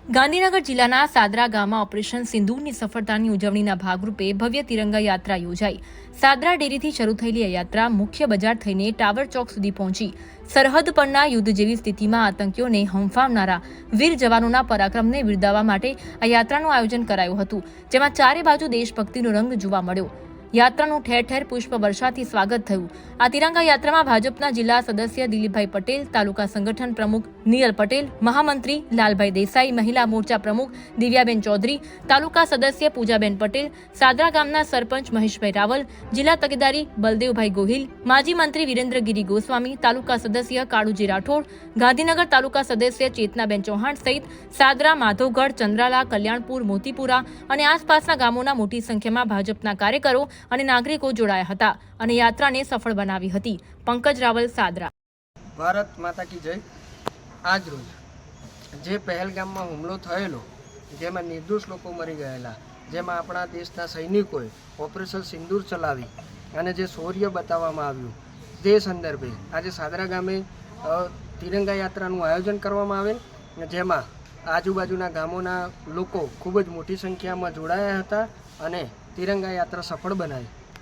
ગાંધીનગર જિલ્લાના સાદરા ગામમાં ઓપરેશન સિંદૂરની સફળતાની ઉજવણીના ભાગરૂપે ભવ્ય તિરંગા યાત્રા યોજાઈ। સાદરા ડેરીથી શરૂ થયેલી આ યાત્રા મુખ્ય બજાર થઈને ટાવર ચોક સુધી પહોંચી। સરહદ પરના યુદ્ધ જેવી સ્થિતિમાં આતંકીઓને હંફાવનારા વીર જવાનોના પરાક્રમને બિરદાવવા માટે આ યાત્રાનું આયોજન કરાયું હતું, જેમાં ચારે બાજુ દેશભક્તિનો રંગ જોવા મળ્યો। યાત્રાનું ઠેર ઠેર પુષ્પ વર્ષાથી સ્વાગત થયું। આ તિરંગા યાત્રામાં ભાજપના જિલ્લા સદસ્ય દિલીપભાઈ પટેલ, તાલુકા સંગઠન પ્રમુખ નીરલ પટેલ, મહામંત્રી લાલભાઈ દેસાઈ, મહિલા મોરચા પ્રમુખ દિવ્યાબેન ચૌધરી, તાલુકા સદસ્ય પૂજાબેન પટેલ, સાદરા ગામના સરપંચ મહેશભાઈ રાવલ, જિલ્લા તકેદારી બલદેવભાઈ ગોહિલ, માજી મંત્રી વિરેન્દ્રગીરી ગોસ્વામી, તાલુકા સદસ્ય કાળુજી રાઠોડ, ગાંધીનગર તાલુકા સદસ્ય ચેતનાબેન ચૌહાણ સહિત સાદરા, માધવગઢ, ચંદ્રાલા, કલ્યાણપુર, મોતીપુરા અને આસપાસના ગામોના મોટી સંખ્યામાં ભાજપના કાર્યકરો અને નાગરિકો જોડાયા હતા અને યાત્રાને સફળ બનાવી હતી। પંકજ રાવલ, સાદરા। ભારત માતા કી જય। આજ રોજ જે પહેલગામમાં હુમલો થયેલો, જેમાં નિર્દોષ લોકો મરી ગયેલા, જેમાં આપણા દેશના સૈનિકોએ ઓપરેશન સિંદૂર ચલાવી અને જે શૌર્ય બતાવવામાં આવ્યું, તે સંદર્ભે આજે સાદરા ગામે તિરંગા યાત્રાનું આયોજન કરવામાં આવેલ, જેમાં આજુબાજુના ગામોના લોકો ખૂબ જ મોટી સંખ્યામાં જોડાયા હતા અને તિરંગા યાત્રા સફળ બનાવી।